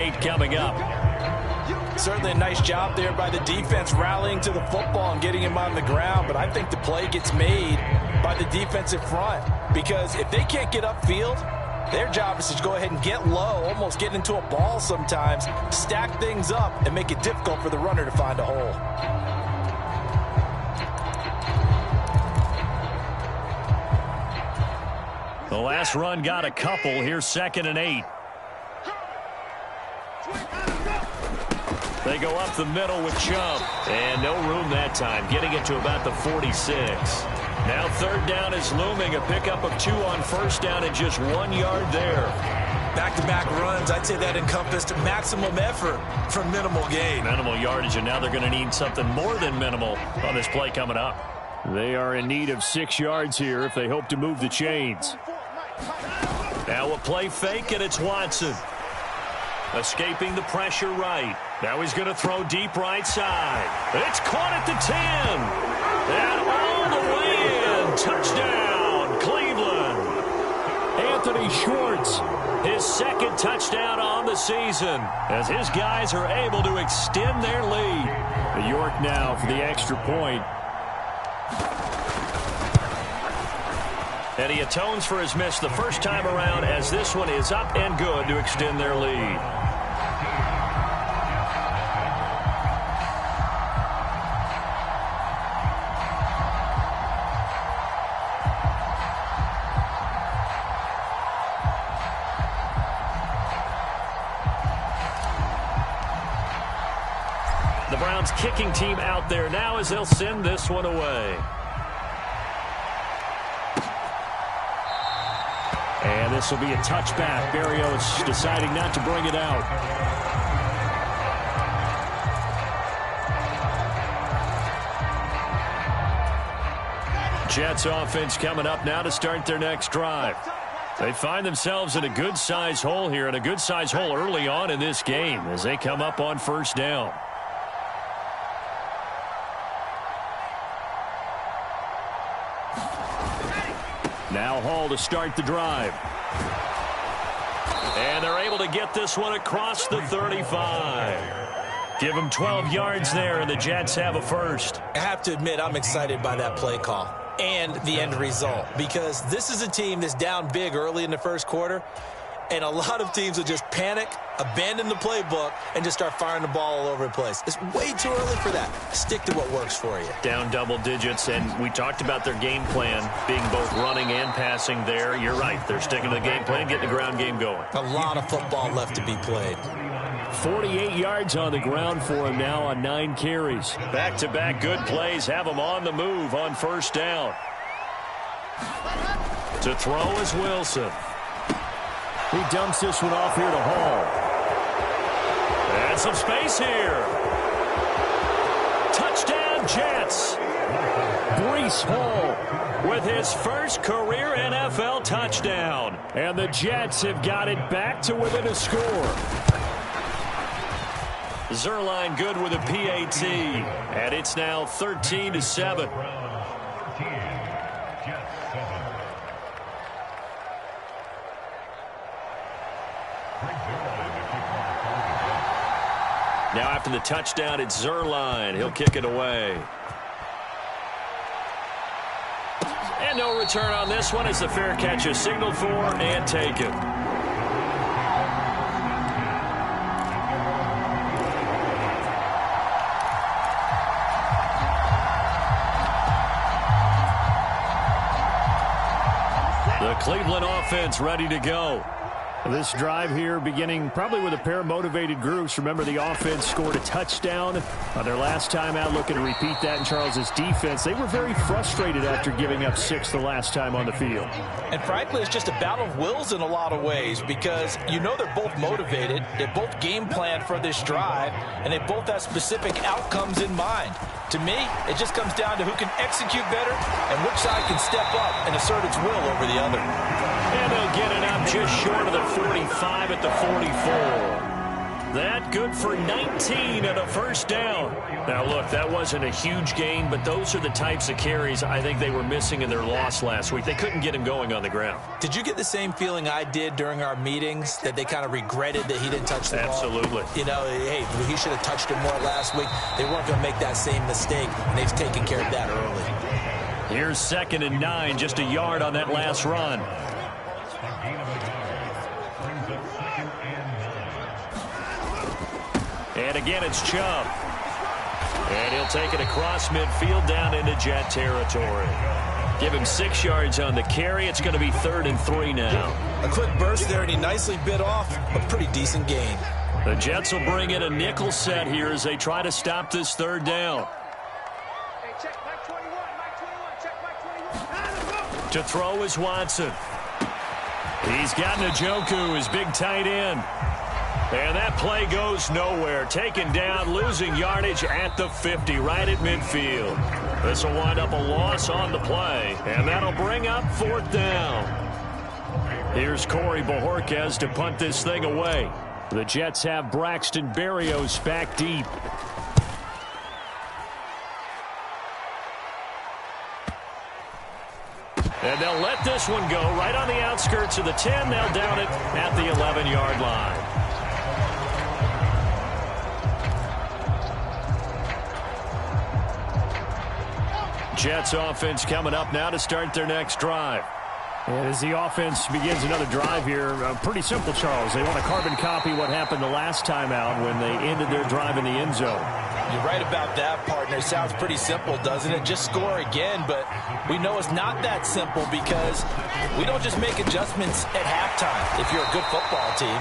Coming up. Certainly a nice job there by the defense rallying to the football and getting him on the ground, but I think the play gets made by the defensive front because if they can't get upfield, their job is to go ahead and get low, almost get into a ball sometimes, stack things up, and make it difficult for the runner to find a hole. The last run got a couple. Here's 2nd and 8. They go up the middle with Chubb. And no room that time, getting it to about the 46. Now 3rd down is looming. A pickup of 2 on 1st down and just 1 yard there. Back-to-back runs, I'd say that encompassed maximum effort for minimal gain. Minimal yardage, and now they're going to need something more than minimal on this play coming up. They are in need of 6 yards here if they hope to move the chains. Now a play fake, and it's Watson. Escaping the pressure right. Now he's going to throw deep right side. It's caught at the 10. And all the way in. Touchdown, Cleveland. Anthony Schwartz, his 2nd touchdown on the season as his guys are able to extend their lead. York now for the extra point. And he atones for his miss the first time around as this one is up and good to extend their lead. The Browns kicking team out there now as they'll send this one away. And this will be a touchback. Berrios deciding not to bring it out. Jets offense coming up now to start their next drive. They find themselves in a good-size hole here, and a good-size hole early on in this game as they come up on 1st down. Now Hall to start the drive. And they're able to get this one across the 35. Give them 12 yards there, and the Jets have a first. I have to admit, I'm excited by that play call and the end result because this is a team that's down big early in the first quarter, and a lot of teams will just panic, abandon the playbook, and just start firing the ball all over the place. It's way too early for that. Stick to what works for you. Down double digits, and we talked about their game plan being both running and passing there. You're right. They're sticking to the game plan, getting the ground game going. A lot of football left to be played. 48 yards on the ground for him now on 9 carries. Back-to-back good plays have him on the move on 1st down. To throw is Wilson. He dumps this one off here to Hall. And some space here. Touchdown, Jets. Breece Hall with his first career NFL touchdown. And the Jets have got it back to within a score. Zerline good with a PAT. And it's now 13-7. Now after the touchdown, it's Zerline. He'll kick it away. And no return on this one as the fair catch is signaled for and taken. The Cleveland offense ready to go. This drive here beginning probably with a pair of motivated groups. Remember, the offense scored a touchdown their last time out, looking to repeat that in Charles's defense. They were very frustrated after giving up 6 the last time on the field. And frankly, it's just a battle of wills in a lot of ways because you know they're both motivated. They both game plan for this drive, and they both have specific outcomes in mind. To me, it just comes down to who can execute better and which side can step up and assert its will over the other. And they'll get it up just short of the 45 at the 44. That good for 19 and a first down. Now, look, that wasn't a huge gain, but those are the types of carries I think they were missing in their loss last week. They couldn't get him going on the ground. Did you get the same feeling I did during our meetings, that they kind of regretted that he didn't touch the ball? Absolutely. You know, hey, he should have touched it more last week. They weren't going to make that same mistake, and they've taken care of that early. Here's 2nd and 9, just a yard on that last run. And again, it's Chubb. And he'll take it across midfield down into Jet territory. Give him 6 yards on the carry. It's going to be 3rd and 3 now. A quick burst there, and he nicely bit off a pretty decent gain. The Jets will bring in a nickel set here as they try to stop this 3rd down. To throw is Watson. He's got Njoku, his big tight end. And that play goes nowhere. Taken down, losing yardage at the 50, right at midfield. This will wind up a loss on the play, and that'll bring up 4th down. Here's Corey Bojorquez to punt this thing away. The Jets have Braxton Berrios back deep. And they'll let this one go right on the outskirts of the 10. They'll down it at the 11-yard line. Jets offense coming up now to start their next drive. And as the offense begins another drive here, pretty simple, Charles. They want to carbon copy what happened the last time out when they ended their drive in the end zone. You're right about that, partner. It sounds pretty simple, doesn't it? Just score again, but we know it's not that simple because we don't just make adjustments at halftime if you're a good football team.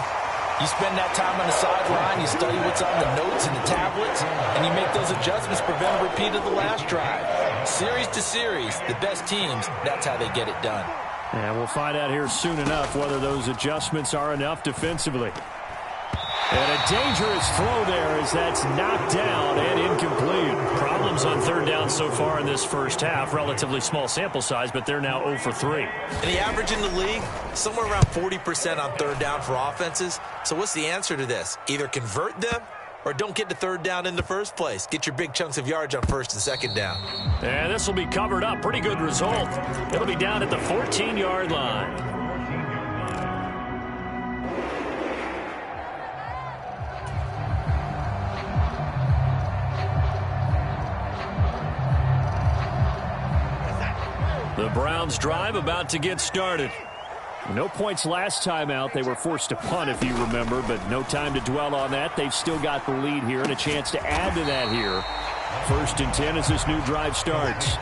You spend that time on the sideline, you study what's on the notes and the tablets, and you make those adjustments, prevent a repeat of the last drive. Series to series, the best teams, that's how they get it done. And we'll find out here soon enough whether those adjustments are enough defensively. And a dangerous throw there as that's knocked down and incomplete. Problems on 3rd down so far in this first half. Relatively small sample size, but they're now 0 for 3. And the average in the league, somewhere around 40% on 3rd down for offenses. So what's the answer to this? Either convert them or don't get to 3rd down in the first place. Get your big chunks of yards on 1st and 2nd down. And this will be covered up. Pretty good result. It'll be down at the 14-yard line. The Browns drive about to get started. No points last time out. They were forced to punt, if you remember, but no time to dwell on that. They've still got the lead here and a chance to add to that here. 1st and 10 as this new drive starts.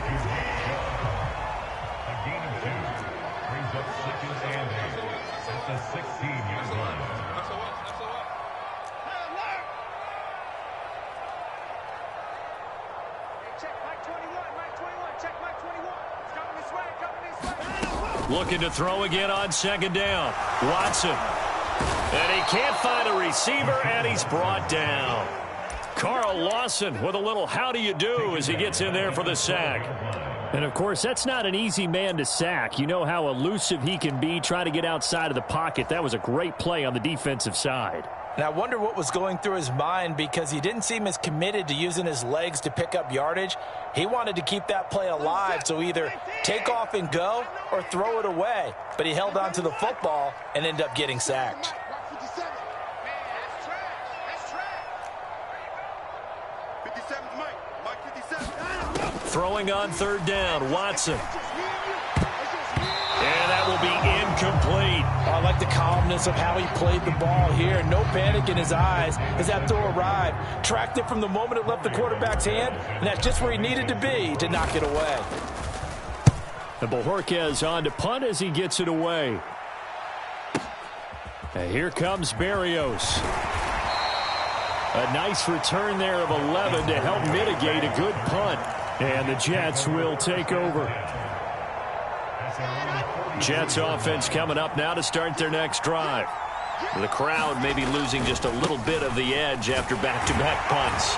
Looking to throw again on 2nd down. Watson. And he can't find a receiver, and he's brought down. Carl Lawson with a little how do you do as he gets in there for the sack. And, of course, that's not an easy man to sack. You know how elusive he can be, try to get outside of the pocket. That was a great play on the defensive side. And I wonder what was going through his mind because he didn't seem as committed to using his legs to pick up yardage. He wanted to keep that play alive, so either take off and go or throw it away. But he held on to the football and ended up getting sacked. Throwing on 3rd down, Watson. And that will be incomplete. I like the calmness of how he played the ball here. No panic in his eyes as that throw arrived. Tracked it from the moment it left the quarterback's hand, and that's just where he needed to be to knock it away. And Bojorquez on to punt as he gets it away. And here comes Berrios. A nice return there of 11 to help mitigate a good punt. And the Jets will take over. Jets offense coming up now to start their next drive. The crowd may be losing just a little bit of the edge after back-to-back punts.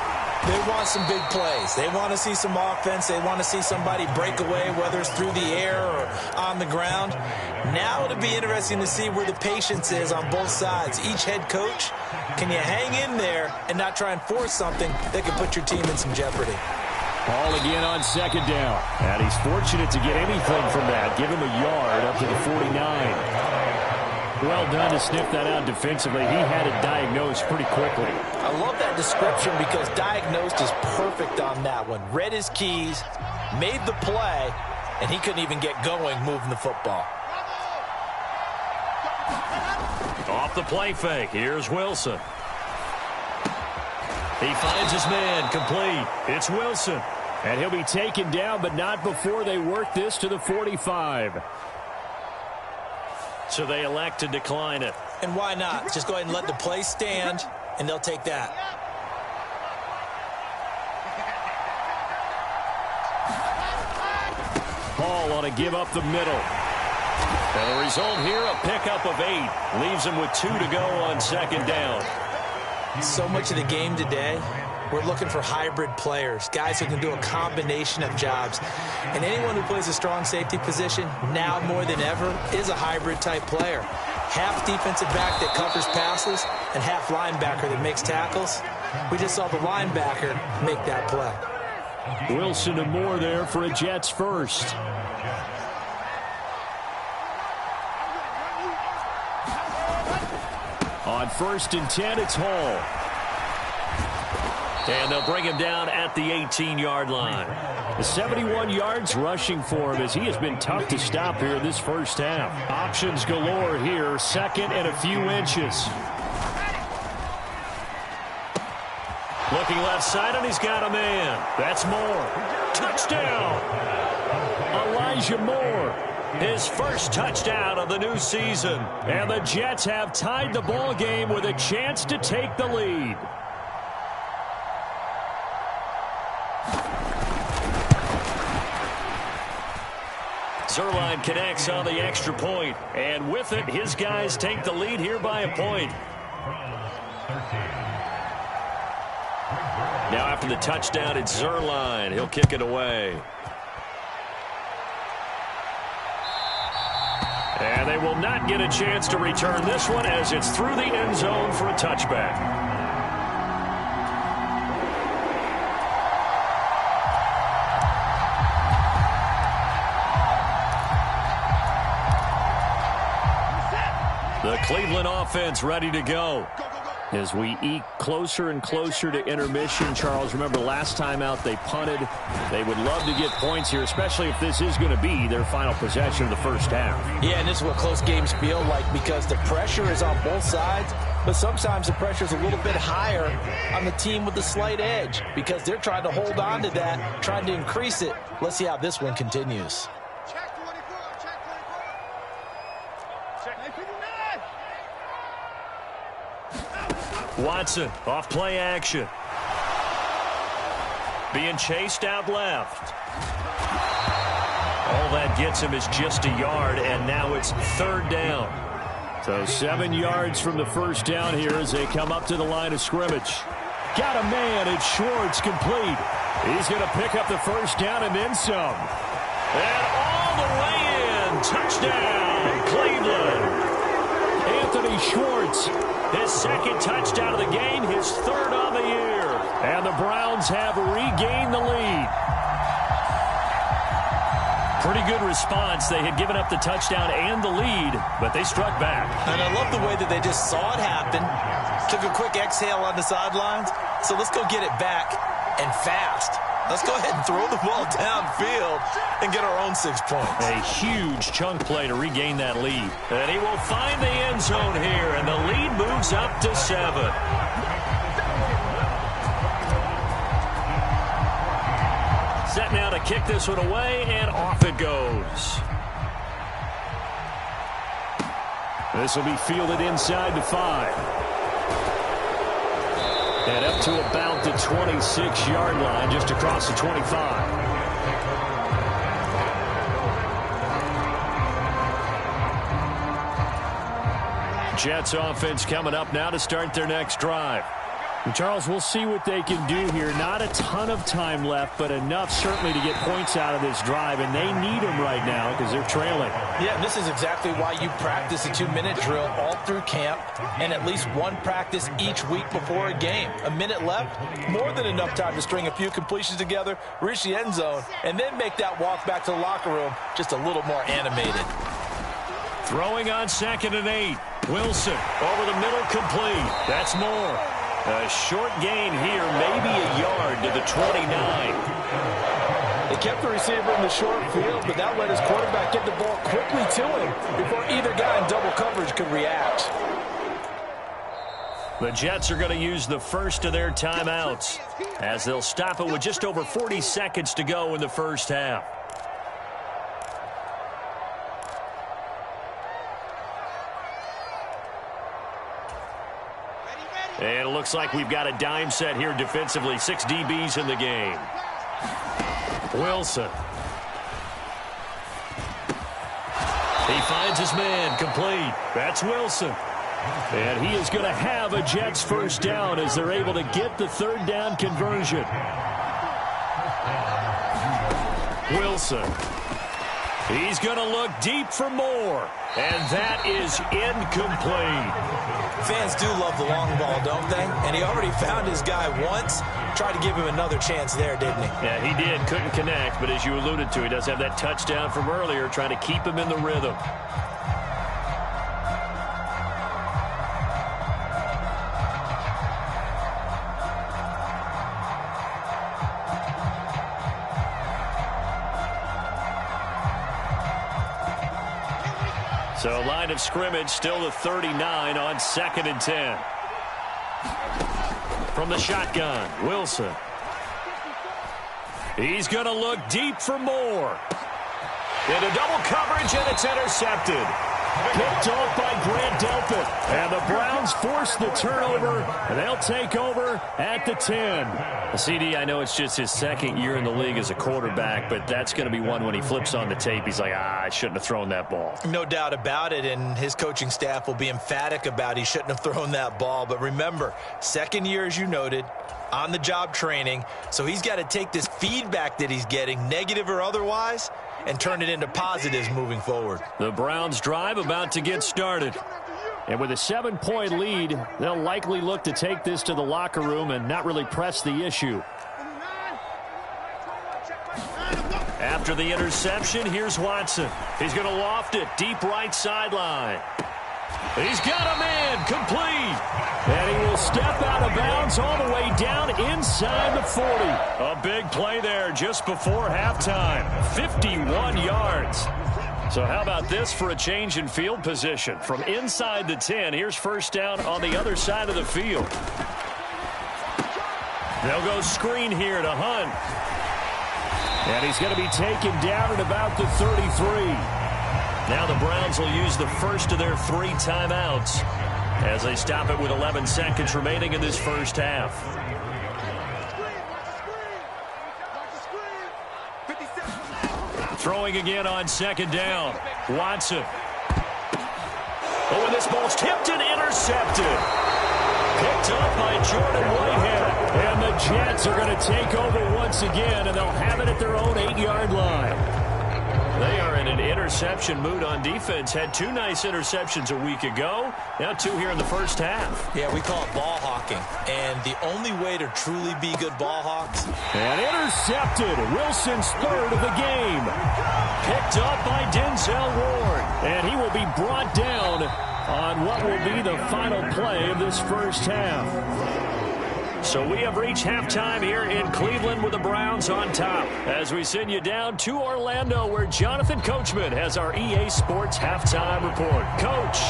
They want some big plays. They want to see some offense. They want to see somebody break away, whether it's through the air or on the ground. Now it'll be interesting to see where the patience is on both sides. Each head coach, can you hang in there and not try and force something that can put your team in some jeopardy? Ball again on second down. And he's fortunate to get anything from that. Give him a yard up to the 49. Well done to sniff that out defensively. He had it diagnosed pretty quickly. I love that description because diagnosed is perfect on that one. Read his keys, made the play, and he couldn't even get going moving the football. Off the play fake. Here's Wilson. He finds his man complete. It's Wilson. And he'll be taken down, but not before they work this to the 45. So they elect to decline it. And why not? Just go ahead and let the play stand, and they'll take that. Ball on a give up the middle. And the result here, a pickup of 8. Leaves them with 2 to go on second down. So much of the game today, we're looking for hybrid players, guys who can do a combination of jobs. And anyone who plays a strong safety position, now more than ever, is a hybrid-type player. Half defensive back that covers passes and half linebacker that makes tackles. We just saw the linebacker make that play. Wilson and Moore there for a Jets first. On 1st and 10, it's Hall. And they'll bring him down at the 18-yard line. The 71 yards rushing for him as he has been tough to stop here in this first half. Options galore here, 2nd and a few inches. Looking left side, and he's got a man. That's Moore. Touchdown! Elijah Moore. His first touchdown of the new season. And the Jets have tied the ball game with a chance to take the lead. Zerline connects on the extra point. And with it, his guys take the lead here by a point. Now after the touchdown, it's Zerline. He'll kick it away. And they will not get a chance to return this one as it's through the end zone for a touchback. The Cleveland offense ready to go. As we eke closer and closer to intermission, Charles, remember last time out they punted. They would love to get points here, especially if this is going to be their final possession of the first half. Yeah, and this is what close games feel like because the pressure is on both sides, but sometimes the pressure is a little bit higher on the team with the slight edge because they're trying to hold on to that, trying to increase it. Let's see how this one continues. Watson, off play action. Being chased out left. All that gets him is just a yard, and now it's 3rd down. So 7 yards from the first down here as they come up to the line of scrimmage. Got a man, it's Schwartz complete. He's going to pick up the first down and then some. And all the way in. Touchdown, Cleveland. Anthony Schwartz, his 2nd touchdown of the game, his 3rd on the year. And the Browns have regained the lead. Pretty good response. They had given up the touchdown and the lead, but they struck back. And I love the way that they just saw it happen, took a quick exhale on the sidelines. So let's go get it back and fast. Let's go ahead and throw the ball downfield and get our own 6 points. A huge chunk play to regain that lead. And he will find the end zone here, and the lead moves up to 7. Set now to kick this one away, and off it goes. This will be fielded inside the 5. And up to about the 26-yard line, just across the 25. Jets offense coming up now to start their next drive. And Charles, we'll see what they can do here. Not a ton of time left, but enough certainly to get points out of this drive, and they need them right now because they're trailing. Yeah, this is exactly why you practice a 2-minute drill all through camp and at least one practice each week before a game. A minute left, more than enough time to string a few completions together, reach the end zone, and then make that walk back to the locker room just a little more animated. Throwing on 2nd and 8. Wilson over the middle, complete. That's more. A short gain here, maybe a yard to the 29. They kept the receiver in the short field, but that let his quarterback get the ball quickly to him before either guy in double coverage could react. The Jets are going to use the first of their timeouts as they'll stop it with just over 40 seconds to go in the first half. And it looks like we've got a dime set here defensively. 6 DBs in the game. Wilson. He finds his man, complete. That's Wilson. And he is going to have a Jets first down as they're able to get the 3rd down conversion. Wilson. He's going to look deep for more. And that is incomplete. Fans do love the long ball, don't they? And he already found his guy once. Tried to give him another chance there, didn't he? Yeah, he did. Couldn't connect, but as you alluded to, he does have that touchdown from earlier, trying to keep him in the rhythm. So line of scrimmage still the 39 on 2nd and 10. From the shotgun, Wilson. He's going to look deep for more. Into double coverage, and it's intercepted. Picked off by Grant Delpit. And the Browns force the turnover, and they'll take over at the 10. CD, I know it's just his 2nd year in the league as a quarterback, but that's going to be one when he flips on the tape. He's like, I shouldn't have thrown that ball. No doubt about it, and his coaching staff will be emphatic about he shouldn't have thrown that ball. But remember, 2nd year, as you noted, on-the-job training, so he's got to take this feedback that he's getting, negative or otherwise, and turn it into positives moving forward. The Browns drive about to get started. And with a 7-point lead, they'll likely look to take this to the locker room and not really press the issue. After the interception, here's Watson. He's going to loft it deep right sideline. He's got a man, complete. And he will step out of bounds all the way down inside the 40. A big play there just before halftime. 51 yards. So how about this for a change in field position? From inside the 10, here's first down on the other side of the field. They'll go screen here to Hunt. And he's going to be taken down at about the 33. Now the Browns will use the first of their 3 timeouts as they stop it with 11 seconds remaining in this first half. Throwing again on 2nd down. Watson. Oh, and this ball's tipped and intercepted. Picked up by Jordan Whitehead. And the Jets are going to take over once again, and they'll have it at their own 8-yard line. They are in an interception mood on defense. Had 2 nice interceptions a week ago. Now 2 here in the first half. Yeah, we call it ball hawking. And the only way to truly be good ball hawks. And intercepted. Wilson's 3rd of the game. Picked up by Denzel Ward. And he will be brought down on what will be the final play of this first half. So we have reached halftime here in Cleveland with the Browns on top as we send you down to Orlando where Jonathan Coachman has our EA Sports halftime report. Coach,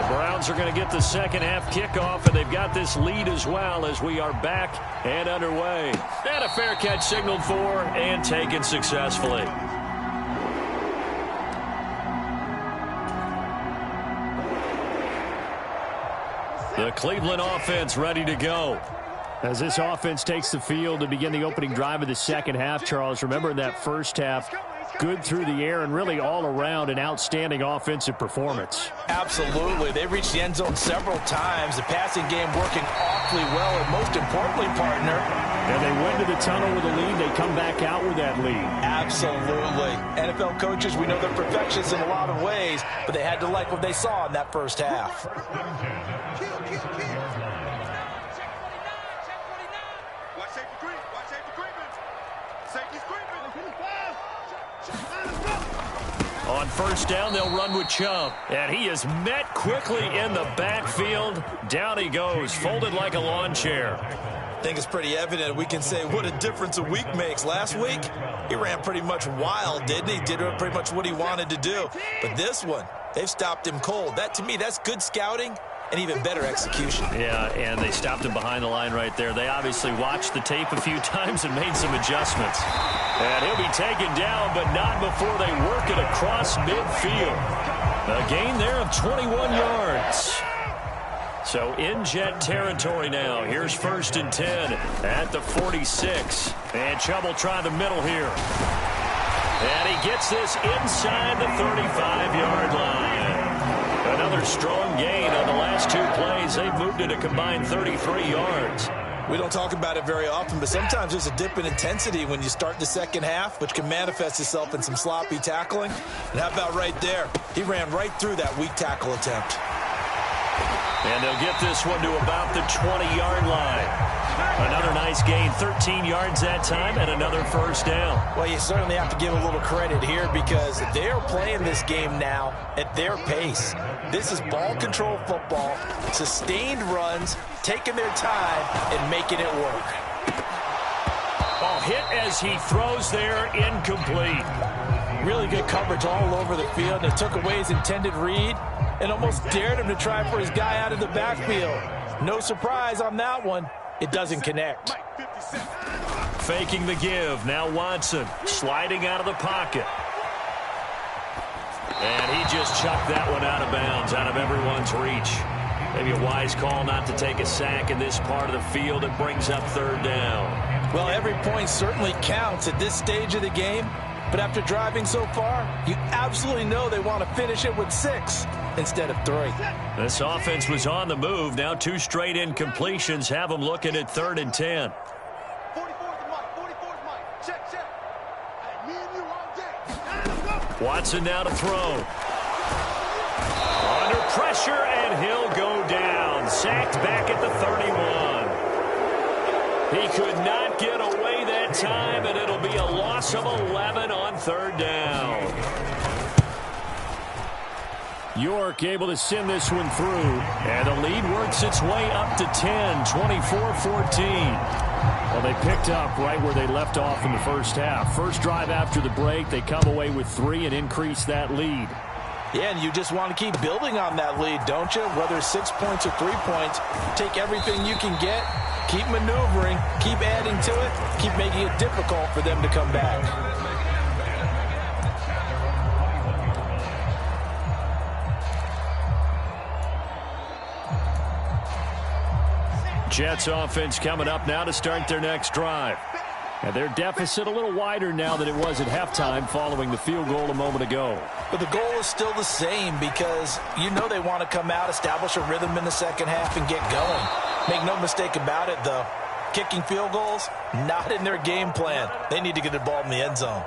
the Browns are going to get the second half kickoff, and they've got this lead as well as we are back and underway. And a fair catch signaled for and taken successfully. The Cleveland offense ready to go. As this offense takes the field to begin the opening drive of the second half, Charles, remember in that first half, good through the air and really all around an outstanding offensive performance. Absolutely. They reached the end zone several times. The passing game working awfully well, and most importantly, partner, and they went to the tunnel with a lead. They come back out with that lead. Absolutely. NFL coaches, we know they're perfectionists in a lot of ways, but they had to like what they saw in that first half. On first down, they'll run with Chubb. And he is met quickly in the backfield. Down he goes, folded like a lawn chair. I think it's pretty evident we can say what a difference a week makes. Last week, he ran pretty much wild, didn't he? Did pretty much what he wanted to do. But this one, they've stopped him cold. That, to me, that's good scouting and even better execution. Yeah, and they stopped him behind the line right there. They obviously watched the tape a few times and made some adjustments. And he'll be taken down, but not before they work it across midfield. A gain there of 21 yards. So in Jet territory now. Here's 1st and 10 at the 46. And Chubb will try the middle here. And he gets this inside the 35-yard line. Another strong gain on the last 2 plays. They've moved it a combined 33 yards. We don't talk about it very often, but sometimes there's a dip in intensity when you start the second half, which can manifest itself in some sloppy tackling. And how about right there? He ran right through that weak tackle attempt. And they'll get this one to about the 20-yard line. Another nice gain, 13 yards that time, and another first down. Well, you certainly have to give a little credit here because they are playing this game now at their pace. This is ball control football, sustained runs, taking their time, and making it work. Ball hit as he throws there, incomplete. Really good coverage all over the field. They took away his intended read and almost dared him to try for his guy out of the backfield. No surprise on that one. It doesn't connect. Faking the give. Now Watson sliding out of the pocket. And he just chucked that one out of bounds, out of everyone's reach. Maybe a wise call not to take a sack in this part of the field. It brings up 3rd down. Well, every point certainly counts at this stage of the game. But after driving so far, you absolutely know they want to finish it with 6 instead of 3. This offense was on the move. Now 2 straight incompletions have them looking at 3rd and 10. Watson now to throw. Under pressure, and he'll go down. Sacked back at the 31. He could not get away that time, and it'll be a loss of 11 on 3rd down. York able to send this one through, and the lead works its way up to 10, 24-14. Well, they picked up right where they left off in the first half. First drive after the break, they come away with 3 and increase that lead. Yeah, and you just want to keep building on that lead, don't you? Whether it's 6 points or 3 points, take everything you can get, keep maneuvering, keep adding to it, keep making it difficult for them to come back. Jets offense coming up now to start their next drive. And their deficit a little wider now than it was at halftime following the field goal a moment ago. But the goal is still the same because you know they want to come out, establish a rhythm in the second half, and get going. Make no mistake about it, though. Kicking field goals, not in their game plan. They need to get the ball in the end zone.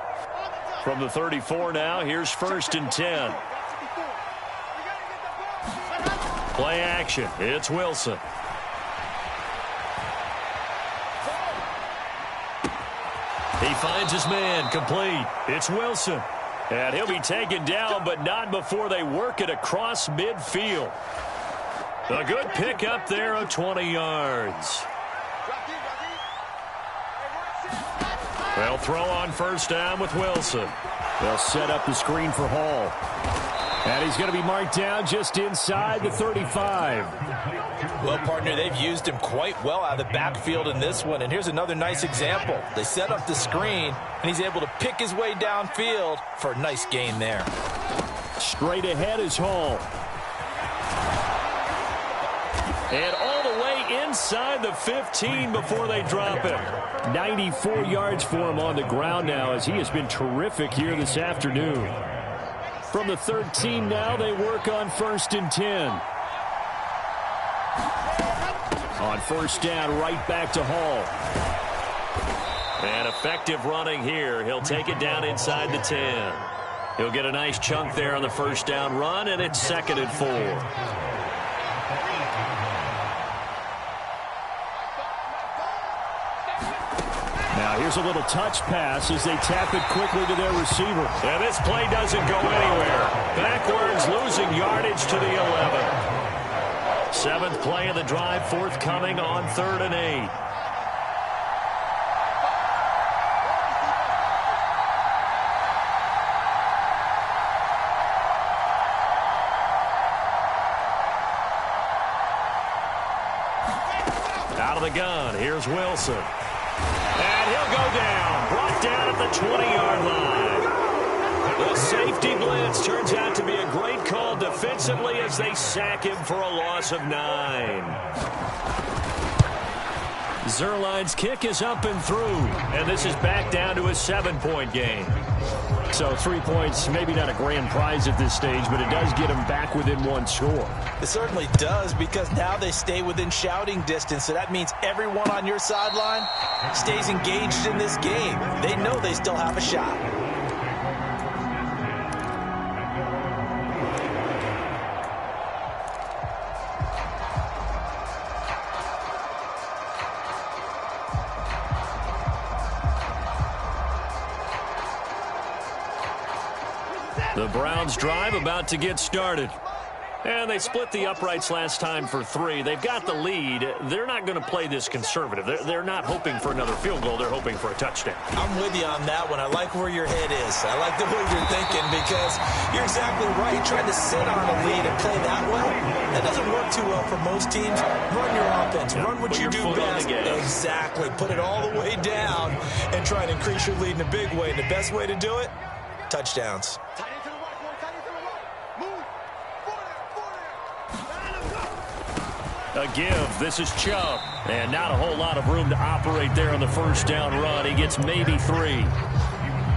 From the 34 now, here's 1st and 10. Play action. It's Wilson. He finds his man, complete. It's Wilson. And he'll be taken down, but not before they work it across midfield. A good pickup there of 20 yards. They'll throw on first down with Wilson. They'll set up the screen for Hall. And he's going to be marked down just inside the 35. Well, partner, they've used him quite well out of the backfield in this one. And here's another nice example. They set up the screen, and he's able to pick his way downfield for a nice gain there. Straight ahead is Hall. And all the way inside the 15 before they drop him. 94 yards for him on the ground now, as he has been terrific here this afternoon. From the 13 now, they work on 1st and 10. On 1st down, right back to Hall. And effective running here. He'll take it down inside the 10. He'll get a nice chunk there on the 1st down run, and it's 2nd and 4. Now here's a little touch pass as they tap it quickly to their receiver. And this play doesn't go anywhere. Backwards, losing yardage to the 11. 7th play of the drive, forthcoming on 3rd and 8. Out of the gun, here's Wilson. And he'll go down, brought down at the 20-yard line. The safety blitz turns out to be a great call defensively as they sack him for a loss of 9. Zerline's kick is up and through, and this is back down to a 7-point game. So 3 points, maybe not a grand prize at this stage, but it does get them back within 1 score. It certainly does, because now they stay within shouting distance, so that means everyone on your sideline stays engaged in this game. They know they still have a shot. The Browns drive about to get started. And they split the uprights last time for 3. They've got the lead. They're not going to play this conservative. They're not hoping for another field goal. They're hoping for a touchdown. I'm with you on that one. I like where your head is. I like the way you're thinking, because you're exactly right. Trying to sit on a lead and play that way, that doesn't work too well for most teams. Run your offense. Run what you do best. Exactly. Put it all the way down and try and increase your lead in a big way. And the best way to do it, touchdowns. A give. This is Chubb. And not a whole lot of room to operate there on the 1st down run. He gets maybe 3.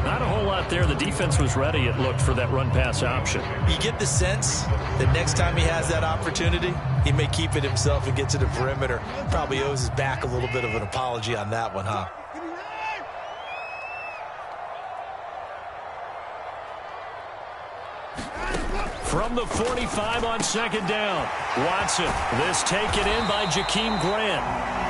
Not a whole lot there. The defense was ready, it looked, for that run-pass option. You get the sense that next time he has that opportunity, he may keep it himself and get to the perimeter. Probably owes his back a little bit of an apology on that one, huh? From the 45 on 2nd down, Watson. This taken in by Jakeem Grant.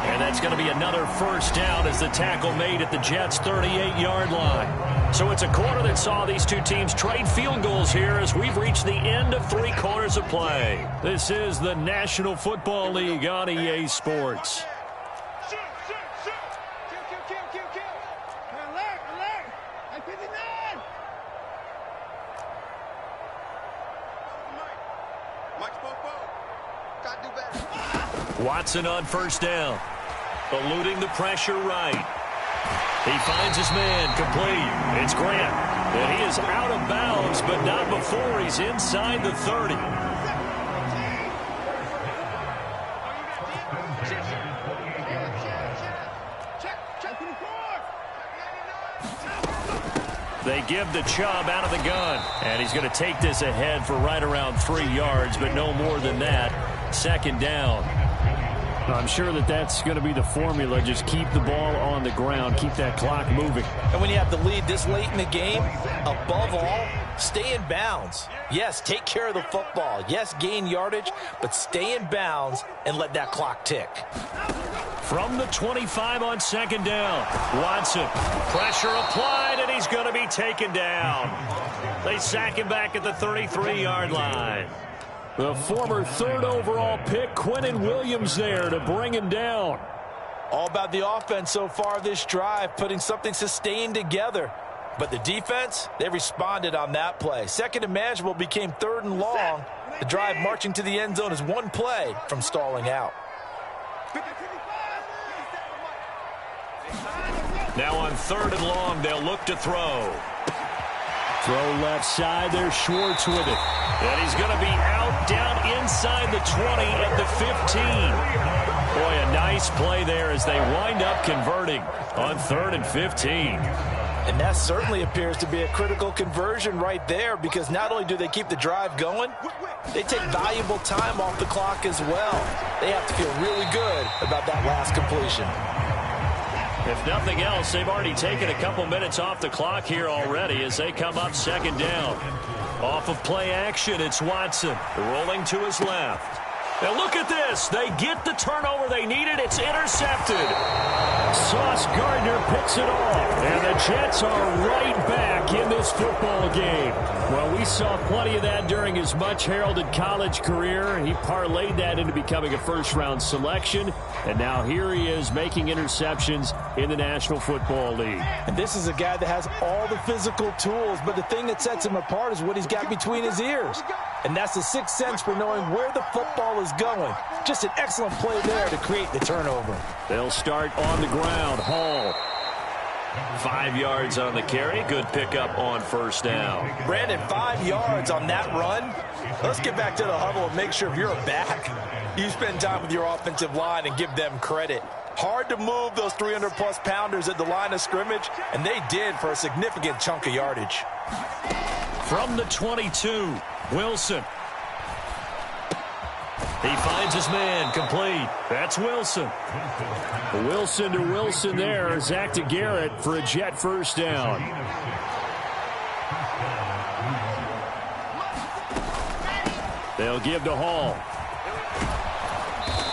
And that's going to be another 1st down as the tackle made at the Jets' 38-yard line. So it's a quarter that saw these two teams trade field goals here as we've reached the end of 3 quarters of play. This is the National Football League on EA Sports. Watson on 1st down. Eluding the pressure right. He finds his man complete. It's Grant. And he is out of bounds, but not before he's inside the 30. They give the Chubb out of the gun. And he's going to take this ahead for right around 3 yards, but no more than that. 2nd down. I'm sure that that's going to be the formula. Just keep the ball on the ground. Keep that clock moving. And when you have the lead this late in the game, above all, stay in bounds. Yes, take care of the football. Yes, gain yardage, but stay in bounds and let that clock tick. From the 25 on 2nd down, Watson. Pressure applied, and he's going to be taken down. They sack him back at the 33-yard line. The former 3rd overall pick, Quinnen Williams, there to bring him down. All about the offense so far this drive, putting something sustained together. But the defense, they responded on that play. 2nd and manageable became 3rd and long. The drive marching to the end zone is 1 play from stalling out. Now on 3rd and long, they'll look to throw. Throw left side, there's Schwartz with it. And he's going to be out down inside the 20 at the 15. Boy, a nice play there as they wind up converting on 3rd and 15. And that certainly appears to be a critical conversion right there, because not only do they keep the drive going, they take valuable time off the clock as well. They have to feel really good about that last completion. If nothing else, they've already taken a couple minutes off the clock here already as they come up 2nd down. Off of play action, it's Watson rolling to his left. Now look at this. They get the turnover they needed. It's intercepted. Sauce Gardner picks it off. And the Jets are right back in this football game. Well, we saw plenty of that during his much-heralded college career. He parlayed that into becoming a first-round selection. And now here he is making interceptions in the National Football League. And this is a guy that has all the physical tools, but the thing that sets him apart is what he's got between his ears. And that's the sixth sense for knowing where the football is going. Just an excellent play there to create the turnover. They'll start on the ground. Hall. 5 yards on the carry. Good pickup on 1st down. Brandon, 5 yards on that run. Let's get back to the huddle and make sure if you're a back, you spend time with your offensive line and give them credit. Hard to move those 300-plus pounders at the line of scrimmage, and they did for a significant chunk of yardage. From the 22, Wilson. He finds his man, complete. That's Wilson. Wilson to Wilson there. Zach to Garrett for a Jet 1st down. They'll give to Hall.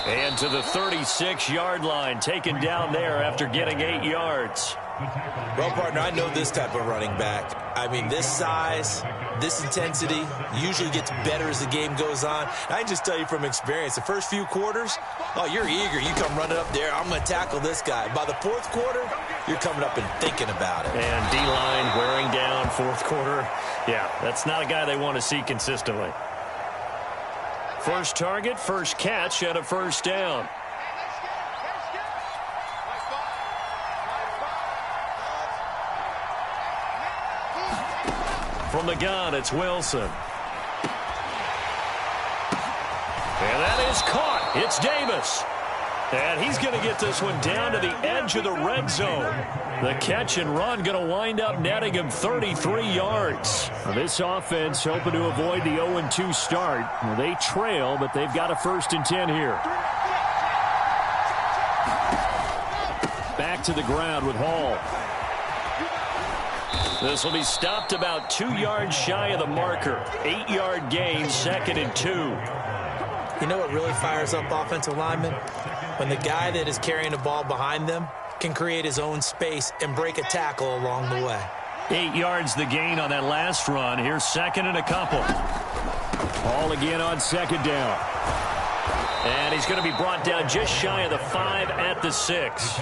And to the 36-yard line, taken down there after getting 8 yards. Well, partner, I know this type of running back. I mean, this size, this intensity usually gets better as the game goes on. I can just tell you from experience, the first few quarters, oh, you're eager. You come running up there, I'm going to tackle this guy. By the 4th quarter, you're coming up and thinking about it. And D-line wearing down 4th quarter. Yeah, that's not a guy they want to see consistently. First target, first catch, and a 1st down. From the gun, it's Wilson. And that is caught. It's Davis. And he's going to get this one down to the edge of the red zone. The catch and run going to wind up netting him 33 yards. Now, this offense hoping to avoid the 0-2 start. Well, they trail, but they've got a 1st and 10 here. Back to the ground with Hall. This will be stopped about 2 yards shy of the marker. 8-yard gain, 2nd and 2. You know what really fires up offensive linemen? When the guy that is carrying the ball behind them can create his own space and break a tackle along the way. 8 yards the gain on that last run. Here's 2nd and a couple. Hall again on 2nd down. And he's going to be brought down just shy of the 5 at the 6.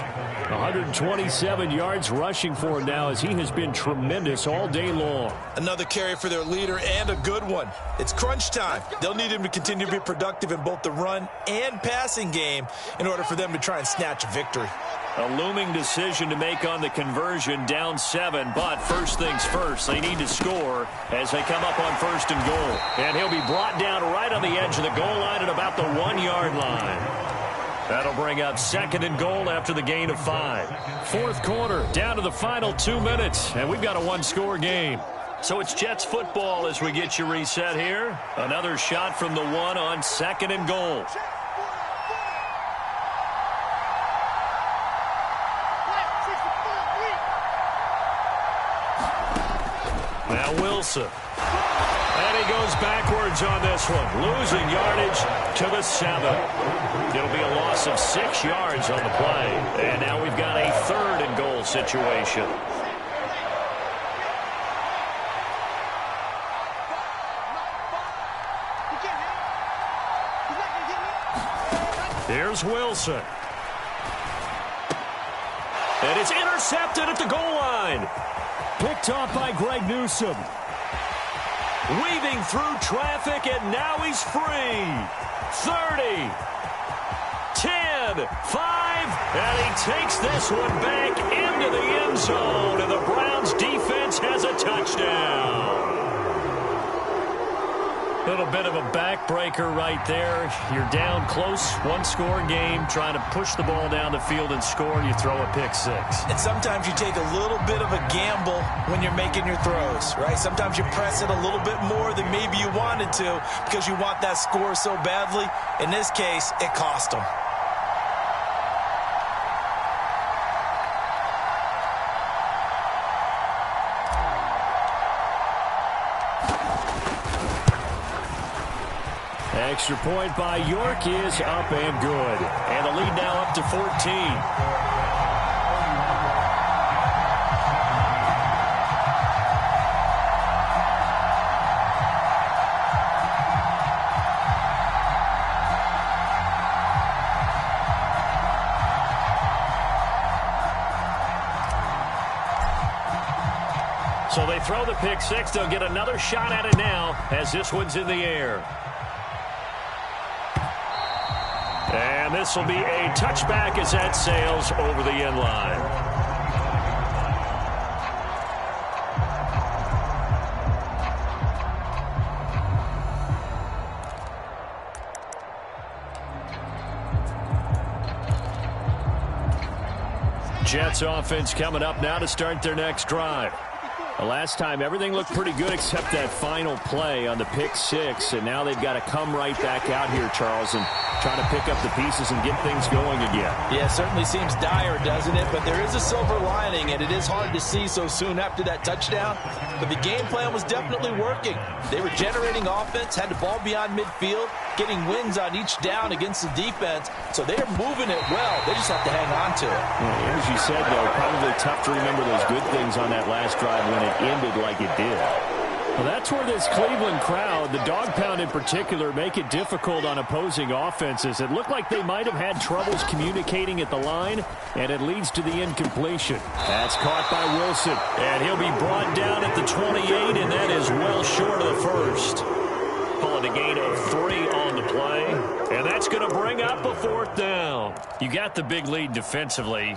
127 yards rushing for him now as he has been tremendous all day long. Another carry for their leader and a good one. It's crunch time. They'll need him to continue to be productive in both the run and passing game in order for them to try and snatch a victory. A looming decision to make on the conversion, down 7, but first things first, they need to score as they come up on 1st and goal. And he'll be brought down right on the edge of the goal line at about the 1-yard line. That'll bring up 2nd and goal after the gain of 5. 4th quarter, down to the final 2 minutes, and we've got a 1-score game. So it's Jets football as we get you reset here. Another shot from the 1 on 2nd and goal. Now Wilson. And he goes backwards on this one. Losing yardage to the 7. It'll be a loss of 6 yards on the play. And now we've got a 3rd and goal situation. Here's Wilson. And it's intercepted at the goal line. Picked off by Greg Newsome. Weaving through traffic, and now he's free. 30, 10, 5, and he takes this one back into the end zone, and the Browns defense has a touchdown. Little bit of a backbreaker right there. You're down close, one-score game, trying to push the ball down the field and score, and you throw a pick six. And sometimes you take a little bit of a gamble when you're making your throws, right? Sometimes you press it a little bit more than maybe you wanted to because you want that score so badly. In this case, it cost them. Extra point by York is up and good. And the lead now up to 14. So they throw the pick six. They'll get another shot at it now as this one's in the air. And this will be a touchback as that sails over the end line. Jets offense coming up now to start their next drive. The last time, everything looked pretty good except that final play on the pick six, and now they've got to come right back out here, Charles, and try to pick up the pieces and get things going again. Yeah, it certainly seems dire, doesn't it? But there is a silver lining, and it is hard to see so soon after that touchdown. But the game plan was definitely working. They were generating offense, had the ball beyond midfield, getting wins on each down against the defense. So they're moving it well. They just have to hang on to it. Yeah, as you said, though, probably tough to remember those good things on that last drive when it ended like it did. Well, that's where this Cleveland crowd, the dog pound in particular, make it difficult on opposing offenses. It looked like they might have had troubles communicating at the line, and it leads to the incompletion. That's caught by Wilson, and he'll be brought down at the 28, and that is well short of the first. Pulling a gain of 3 on the play, and that's going to bring up a 4th down. You got the big lead defensively.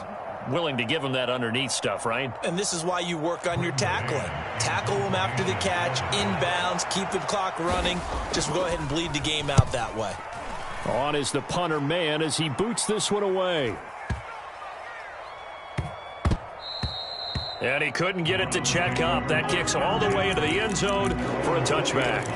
Willing to give them that underneath stuff, right? And this is why you work on your tackling. Tackle them after the catch, inbounds, keep the clock running. Just go ahead and bleed the game out that way. On is the punter man as he boots this one away. And he couldn't get it to check up. That kicks all the way into the end zone for a touchback.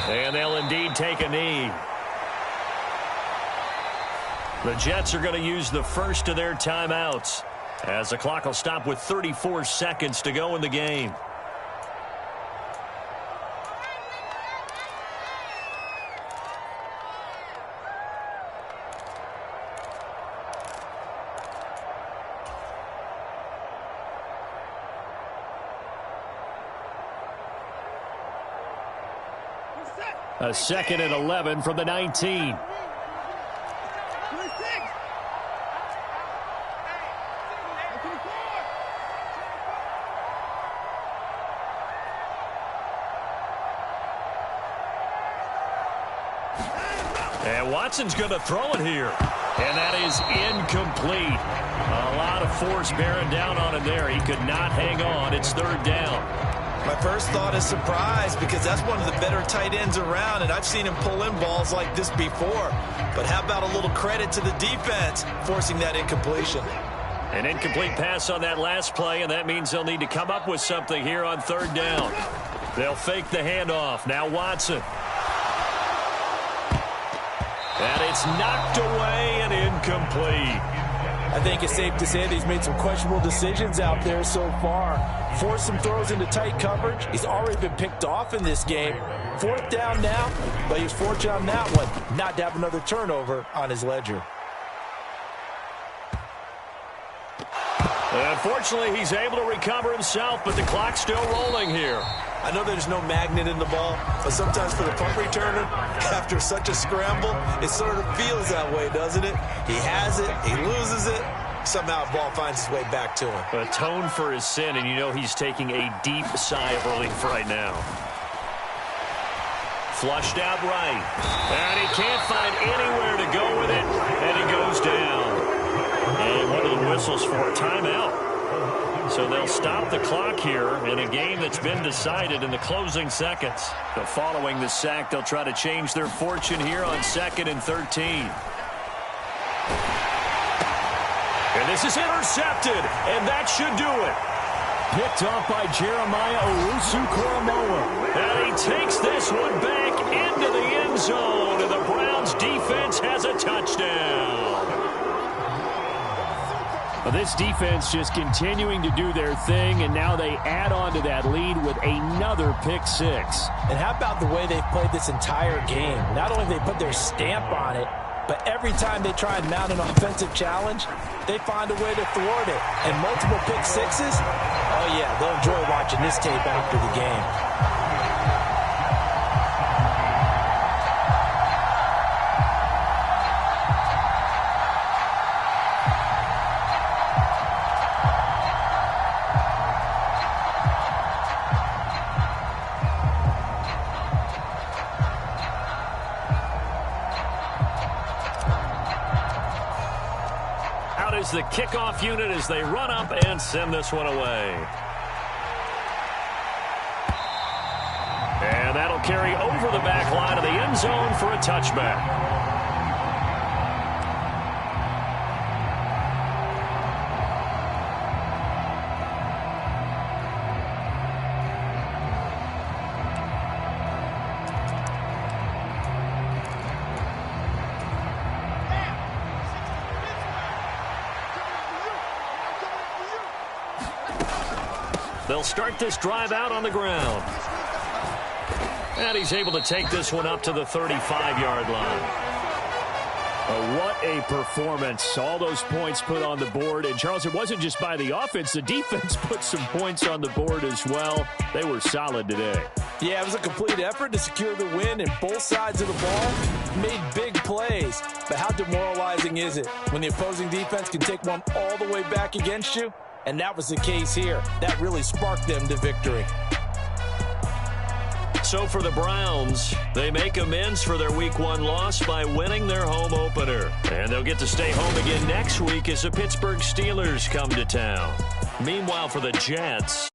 And they'll indeed take a knee. The Jets are going to use the first of their timeouts as the clock will stop with 34 seconds to go in the game. A 2nd and 11 from the 19. And Watson's going to throw it here. And that is incomplete. A lot of force bearing down on him there. He could not hang on. It's 3rd down. My first thought is surprise because that's one of the better tight ends around, and I've seen him pull in balls like this before. But how about a little credit to the defense forcing that incompletion? An incomplete pass on that last play, and that means they'll need to come up with something here on 3rd down. They'll fake the handoff. Now Watson. And it's knocked away and incomplete. I think it's safe to say that he's made some questionable decisions out there so far. Forced some throws into tight coverage. He's already been picked off in this game. 4th down now, but he's fortunate on that one not to have another turnover on his ledger. Unfortunately, he's able to recover himself, but the clock's still rolling here. I know there's no magnet in the ball, but sometimes for the punt returner, after such a scramble, it sort of feels that way, doesn't it? He has it, he loses it, somehow the ball finds its way back to him. Atone for his sin, and you know he's taking a deep sigh of relief right now. Flushed out right. And he can't find anywhere to go with it, and he goes down. And one of the whistles for a timeout. So they'll stop the clock here in a game that's been decided in the closing seconds. But following the sack, they'll try to change their fortune here on 2nd and 13. And this is intercepted, and that should do it. Picked off by Jeremiah Owusu-Koramoah. And he takes this one back into the end zone, and the Browns defense has a touchdown. Well, this defense just continuing to do their thing, and now they add on to that lead with another pick six. And how about the way they've played this entire game? Not only have they put their stamp on it, but every time they try and mount an offensive challenge, they find a way to thwart it. And multiple pick sixes, oh yeah, they'll enjoy watching this tape after the game. Is the kickoff unit as they run up and send this one away. And that'll carry over the back line of the end zone for a touchback. They'll start this drive out on the ground. And he's able to take this one up to the 35-yard line. What a performance. All those points put on the board. And, Charles, it wasn't just by the offense. The defense put some points on the board as well. They were solid today. Yeah, it was a complete effort to secure the win, and both sides of the ball made big plays. But how demoralizing is it when the opposing defense can take one all the way back against you? And that was the case here. That really sparked them to victory. So for the Browns, they make amends for their Week 1 loss by winning their home opener. And they'll get to stay home again next week as the Pittsburgh Steelers come to town. Meanwhile, for the Jets,